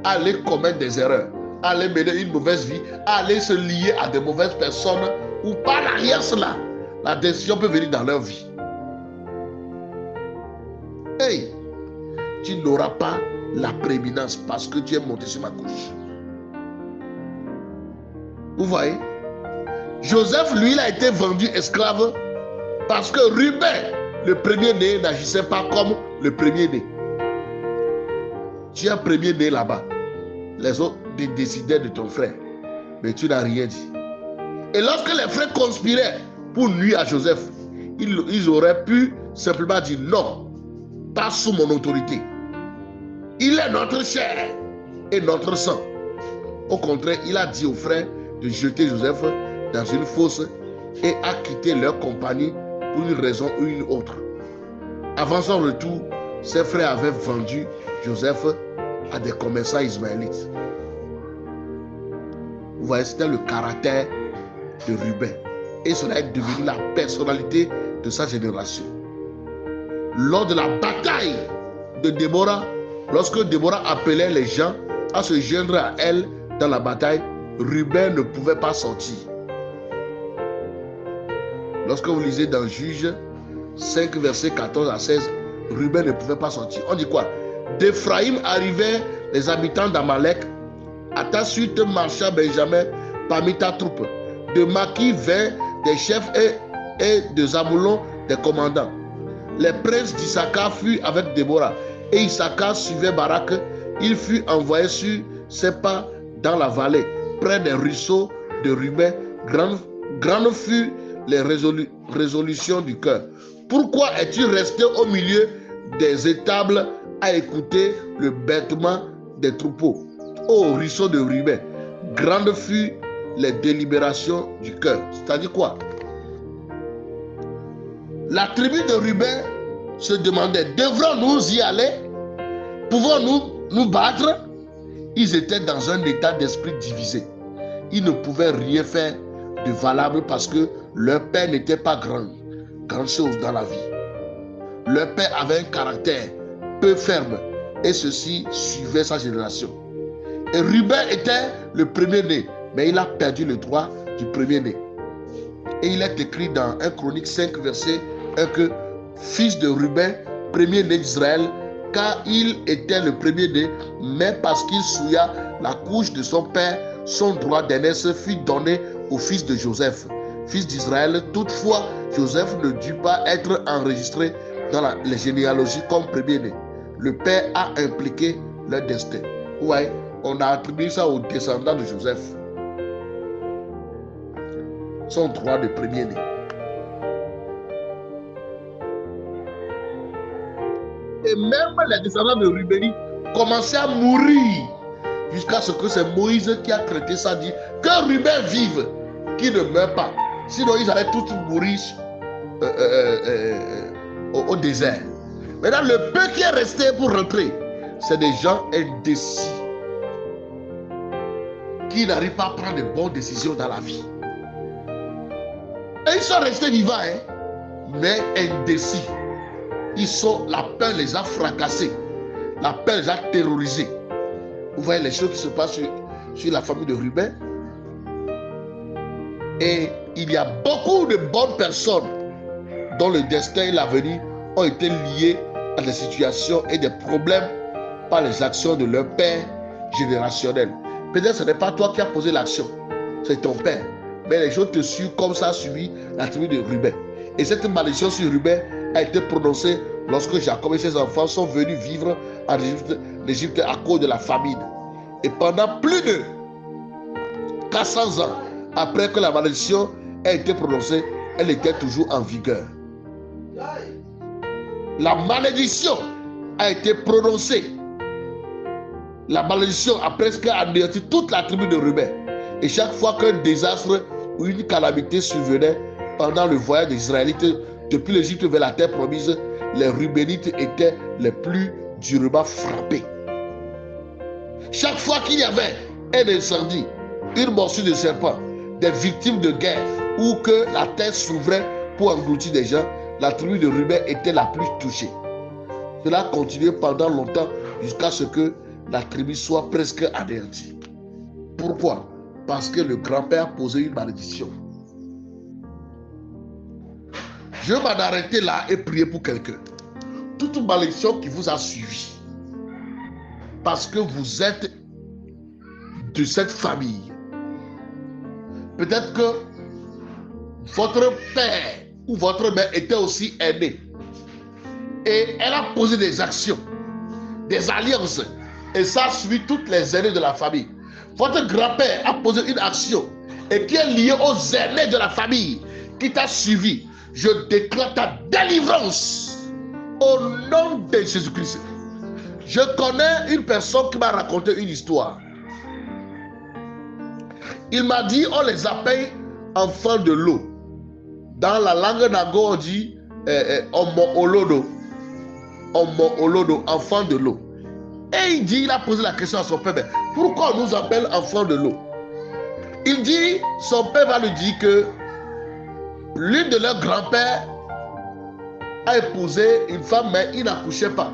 à aller commettre des erreurs, à aller mener une mauvaise vie, à aller se lier à de mauvaises personnes ou par l'alliance là, la décision peut venir dans leur vie. Hey, tu n'auras pas la prééminence parce que tu es monté sur ma gauche. Vous voyez? Joseph, lui, il a été vendu esclave parce que Ruben, le premier-né, n'agissait pas comme le premier-né. Tu es un premier-né là-bas. Les autres décidaient de ton frère, mais tu n'as rien dit. Et lorsque les frères conspiraient pour nuire à Joseph, ils auraient pu simplement dire non, pas sous mon autorité. Il est notre chair et notre sang. Au contraire, il a dit aux frères de jeter Joseph dans une fosse et a quitté leur compagnie pour une raison ou une autre. Avant son retour, ses frères avaient vendu Joseph à des commerçants ismaélites. Vous voyez, c'était le caractère de Ruben. Et cela est devenu la personnalité de sa génération. Lors de la bataille de Déborah, lorsque Déborah appelait les gens à se joindre à elle dans la bataille, Ruben ne pouvait pas sortir. Lorsque vous lisez dans Juges 5, versets 14 à 16, Ruben ne pouvait pas sortir. On dit quoi? D'Éphraïm arrivaient les habitants d'Amalek. À ta suite marcha Benjamin parmi ta troupe. De Maki vint des chefs et de Zaboulon des commandants. Les princes d'Issachar furent avec Déborah. Et Issachar suivait Barak. Il fut envoyé sur ses pas dans la vallée, près des ruisseaux de Ruben. Grandes furent les résolutions du cœur. Pourquoi es-tu resté au milieu des étables à écouter le bêtement des troupeaux? Ô ruisseau de Ruben, grandes furent les délibérations du cœur. C'est-à-dire quoi? La tribu de Ruben se demandait, devrons-nous y aller? Pouvons-nous nous battre? Ils étaient dans un état d'esprit divisé. Ils ne pouvaient rien faire de valable parce que leur père n'était pas grande chose dans la vie. Leur père avait un caractère peu ferme et ceci suivait sa génération. Et Ruben était le premier-né, mais il a perdu le droit du premier-né. Et il est écrit dans 1 Chronique 5, verset 1 que fils de Ruben, premier-né d'Israël, car il était le premier-né, mais parce qu'il souilla la couche de son père, son droit d'aînesse fut donné au fils de Joseph, fils d'Israël. Toutefois, Joseph ne dut pas être enregistré dans les généalogies comme premier-né. Le père a impliqué leur destin. Ouais, on a attribué ça aux descendants de Joseph. Son droit de premier-né. Et même les descendants de Ruben commençaient à mourir jusqu'à ce que c'est Moïse qui a traité ça, dit que Ruben vive, qu'il ne meure pas. Sinon, ils allaient tous mourir au désert. Maintenant, le peu qui est resté pour rentrer, c'est des gens indécis qui n'arrivent pas à prendre de bonnes décisions dans la vie. Et ils sont restés vivants, mais indécis. La peur les a fracassés. La peur les a terrorisés. Vous voyez les choses qui se passent sur la famille de Ruben. Et il y a beaucoup de bonnes personnes dont le destin et l'avenir ont été liés à des situations et des problèmes par les actions de leur père générationnel. Peut-être que ce n'est pas toi qui as posé l'action, c'est ton père. Mais les gens te suivent comme ça a suivi la tribu de Ruben. Et cette malédiction sur Ruben a été prononcée lorsque Jacob et ses enfants sont venus vivre en Égypte à cause de la famine. Et pendant plus de 400 ans, après que la malédiction a été prononcée, elle était toujours en vigueur. La malédiction a été prononcée. La malédiction a presque anéanti toute la tribu de Ruben. Et chaque fois qu'un désastre ou une calamité survenait pendant le voyage des Israélites depuis l'Égypte vers la terre promise, les Rubénites étaient les plus durement frappés. Chaque fois qu'il y avait un incendie, une morsure de serpent, des victimes de guerre, ou que la terre s'ouvrait pour engloutir des gens, la tribu de Ruben était la plus touchée. Cela a continué pendant longtemps jusqu'à ce que la tribu soit presque anéantie. Pourquoi? Parce que le grand-père a posé une malédiction. Je vais m'en arrêter là et prier pour quelqu'un. Toute malédiction qui vous a suivi, parce que vous êtes de cette famille. Peut-être que votre père ou votre mère était aussi aîné. Et elle a posé des actions, des alliances. Et ça a suivi toutes les aînés de la famille. Votre grand-père a posé une action et qui est liée aux aînés de la famille qui t'a suivi. Je déclare ta délivrance au nom de Jésus-Christ. Je connais une personne qui m'a raconté une histoire. Il m'a dit, on les appelle enfants de l'eau. Dans la langue nago, on dit Omo Olodo. Omo Olodo, enfant de l'eau. Et il dit, il a posé la question à son père, pourquoi on nous appelle enfants de l'eau? Il dit, son père va lui dire que l'une de leurs grands-pères a épousé une femme, mais il n'accouchait pas.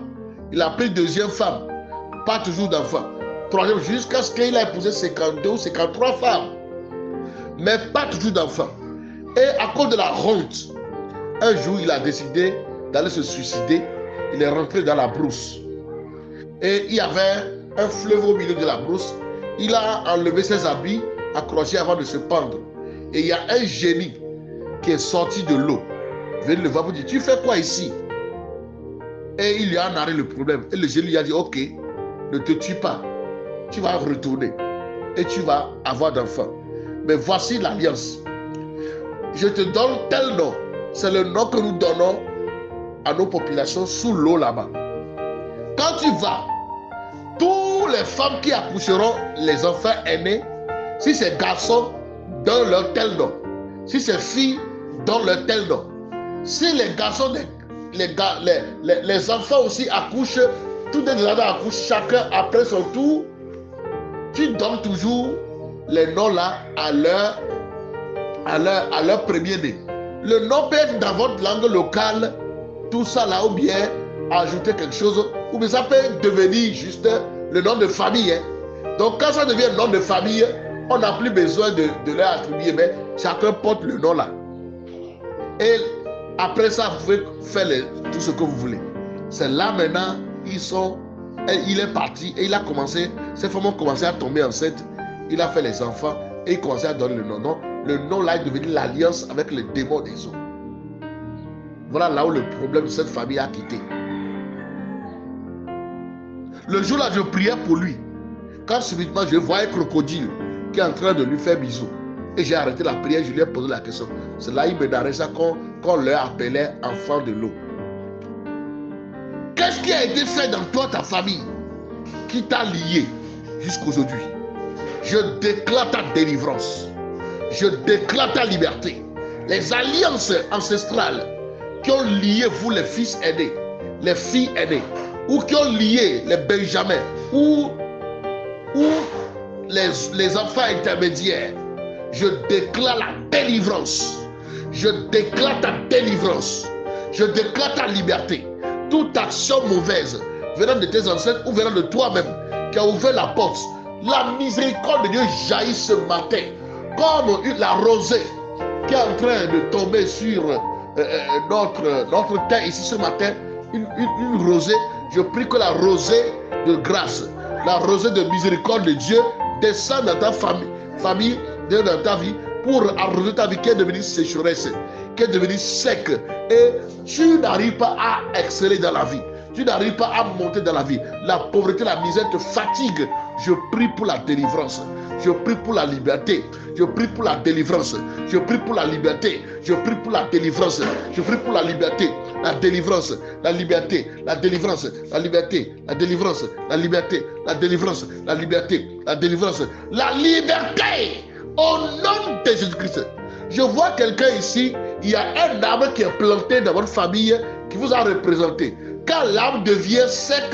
Il a pris deuxième femme, pas toujours d'enfant. Troisième, jusqu'à ce qu'il a épousé 52 ou 53 femmes, mais pas toujours d'enfants. Et à cause de la honte, un jour, il a décidé d'aller se suicider. Il est rentré dans la brousse. Et il y avait un fleuve au milieu de la brousse. Il a enlevé ses habits, accrochés avant de se pendre. Et il y a un génie qui est sorti de l'eau. Venu le voir pour dire, tu fais quoi ici? Et il lui a narré le problème. Et le génie lui a dit, ok, ne te tue pas. Tu vas retourner. Et tu vas avoir d'enfants. Mais voici l'alliance. Je te donne tel nom. C'est le nom que nous donnons à nos populations sous l'eau là-bas. Quand tu vas, toutes les femmes qui accoucheront les enfants aînés, si c'est garçons, donne leur tel nom. Si c'est filles, donne leur tel nom. Si les garçons, les enfants aussi accouchent, tous les enfants accouchent chacun après son tour, tu donnes toujours les noms là à leur premier-né. Le nom peut être dans votre langue locale, tout ça là, ou bien ajouter quelque chose, ou bien ça peut devenir juste le nom de famille. Hein. Donc quand ça devient le nom de famille, on n'a plus besoin de leur attribuer, mais chacun porte le nom là. Et après ça, vous pouvez faire tout ce que vous voulez. C'est là maintenant, il est parti et il a commencé, ces femmes ont commencé à tomber enceinte, il a fait les enfants et il commençait à donner le nom. Donc, le nom là est devenu l'alliance avec les démons des eaux. Voilà là où le problème de cette famille a quitté. Le jour là, je priais pour lui. Quand subitement je voyais un crocodile qui est en train de lui faire bisous. Et j'ai arrêté la prière, je lui ai posé la question. C'est là il me narrait ça qu'on leur appelait enfant de l'eau. Qu'est-ce qui a été fait dans toi, ta famille, qui t'a lié jusqu'aujourd'hui? Je déclare ta délivrance. Je déclare ta liberté. Les alliances ancestrales qui ont lié vous, les fils aînés, les filles aînées, ou qui ont lié les benjamins, ou les enfants intermédiaires, je déclare la délivrance. Je déclare ta délivrance. Je déclare ta liberté. Toute action mauvaise venant de tes ancêtres ou venant de toi-même qui a ouvert la porte, la miséricorde de Dieu jaillit ce matin comme la rosée qui est en train de tomber sur notre terre ici ce matin, une rosée. Je prie que la rosée de grâce, la rosée de miséricorde de Dieu descende dans ta famille, dans ta vie, pour arroser ta vie qui est devenue sécheresse, qui est devenue sec. Et tu n'arrives pas à exceller dans la vie. Tu n'arrives pas à monter dans la vie. La pauvreté, la misère te fatigue. Je prie pour la délivrance. Je prie pour la liberté. Je prie pour la délivrance. Je prie pour la liberté. Je prie pour la délivrance. Je prie pour la liberté. La délivrance. La liberté. La délivrance. La liberté. La délivrance. La liberté. La délivrance. La liberté. La délivrance. La liberté. Au nom de Jésus-Christ. Je vois quelqu'un ici. Il y a un arbre qui est planté dans votre famille qui vous a représenté. Quand l'arbre devient sec,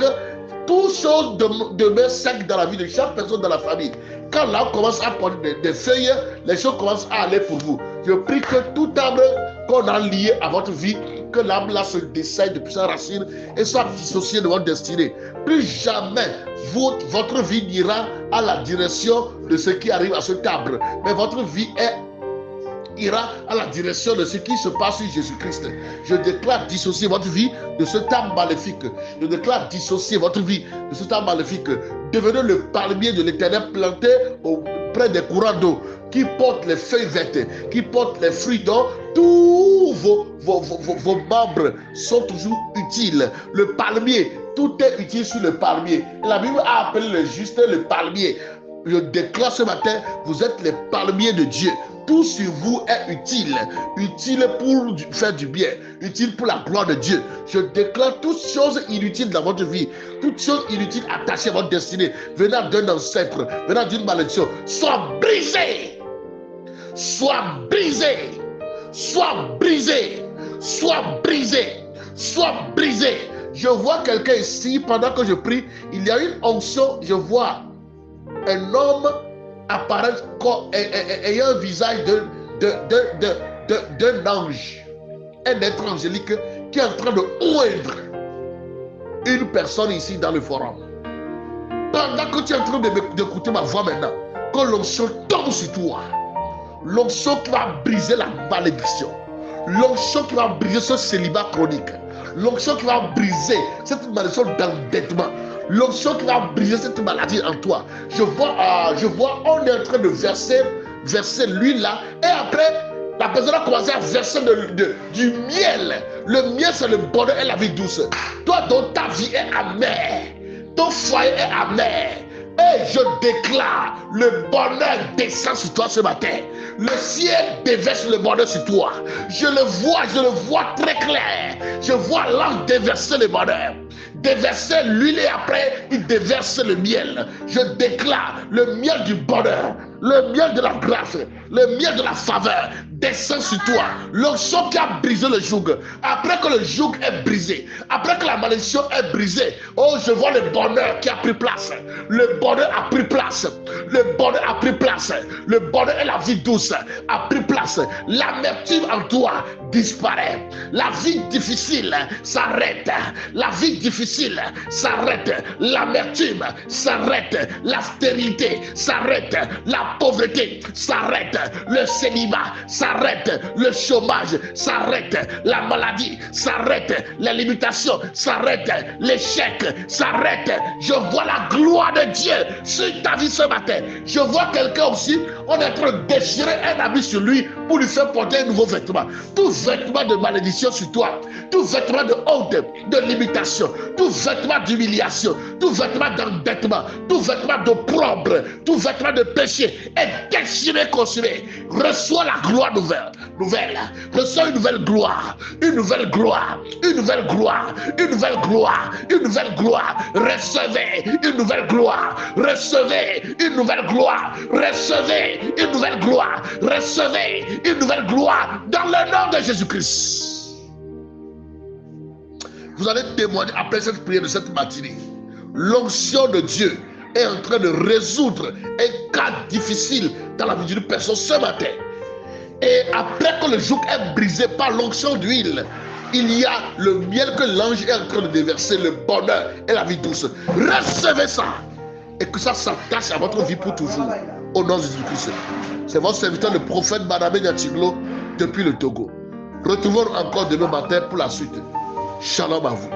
toute chose demeure sec dans la vie de chaque personne dans la famille. Quand l'arbre commence à prendre des feuilles, les choses commencent à aller pour vous. Je prie que tout arbre qu'on a lié à votre vie, que l'arbre là se dessèche depuis sa racine et soit dissocié de votre destinée. Plus jamais votre vie n'ira à la direction de ce qui arrive à cet arbre, mais votre vie ira à la direction de ce qui se passe sur Jésus-Christ. Je déclare dissocier votre vie de cet arbre maléfique. Je déclare dissocier votre vie de cet arbre maléfique. Devenez le palmier de l'Éternel planté près des courants d'eau, qui porte les feuilles vertes, qui porte les fruits dont tous vos membres sont toujours utiles. Le palmier, tout est utile sur le palmier. La Bible a appelé le juste le palmier. Je déclare ce matin, vous êtes les palmiers de Dieu. Tout sur vous est utile. Utile pour faire du bien. Utile pour la gloire de Dieu. Je déclare toutes choses inutiles dans votre vie. Toutes choses inutiles attachées à votre destinée. Venant d'un ancêtre. Venant d'une malédiction. Sois brisé. Sois brisé. Sois brisé. Sois brisé. Sois brisé. Je vois quelqu'un ici, pendant que je prie, il y a une onction, je vois un homme apparaître ayant un visage d'un ange, un être angélique qui est en train de oindre une personne ici dans le forum. Pendant que tu es en train d'écouter ma voix maintenant, que l'onction tombe sur toi, l'onction qui va briser la malédiction, l'onction qui va briser ce célibat chronique, l'onction qui va briser cette malédiction d'endettement, l'onction qui va briser cette maladie en toi. Je vois, on est en train de verser l'huile là, et après, la personne a commencé à verser du miel. Le miel, c'est le bonheur et la vie douce. Toi, dont ta vie est amère, ton foyer est amer. Et je déclare, le bonheur descend sur toi ce matin. Le ciel déverse le bonheur sur toi. Je le vois très clair. Je vois l'ange déverser le bonheur. Déverser l'huile et après, il déverse le miel. Je déclare le miel du bonheur, le miel de la grâce, le miel de la faveur descend sur toi. L'onction qui a brisé le joug. Après que le joug est brisé, après que la malédiction est brisée, oh, je vois le bonheur qui a pris place. Le bonheur a pris place. Le bonheur a pris place. Le bonheur et la vie douce a pris place. L'amertume en toi disparaît. La vie difficile s'arrête. La vie difficile s'arrête. L'amertume s'arrête. La stérilité s'arrête. La pauvreté s'arrête. Le célibat s'arrête. Le chômage s'arrête. La maladie s'arrête. Les limitations s'arrêtent. L'échec s'arrête. Je vois la gloire de Dieu sur ta vie ce matin. Je vois quelqu'un aussi, on est en train de déchirer un habit sur lui pour lui faire porter un nouveau vêtement. Tout vêtement de malédiction sur toi, tout vêtement de honte, de limitation, tout vêtement d'humiliation, tout vêtement d'endettement, tout vêtement d'opprobre, tout vêtement de péché est déchiré, consumé. Reçois la gloire nouvelle. Reçois une nouvelle gloire, une nouvelle gloire, une nouvelle gloire, une nouvelle gloire, une nouvelle gloire. Recevez une nouvelle gloire, recevez une nouvelle gloire, recevez une nouvelle gloire, recevez une nouvelle gloire dans le nom de Jésus-Christ. Vous allez témoigner après cette prière de cette matinée. L'onction de Dieu est en train de résoudre un cas difficile dans la vie d'une personne ce matin. Et après que le joug est brisé par l'onction d'huile, il y a le miel que l'ange est en train de déverser, le bonheur et la vie douce. Recevez ça et que ça s'attache à votre vie pour toujours. Au nom de Jésus-Christ. C'est votre serviteur, le prophète Madame Niatiglo, depuis le Togo. Retrouvons encore demain matin pour la suite. Shalom à vous.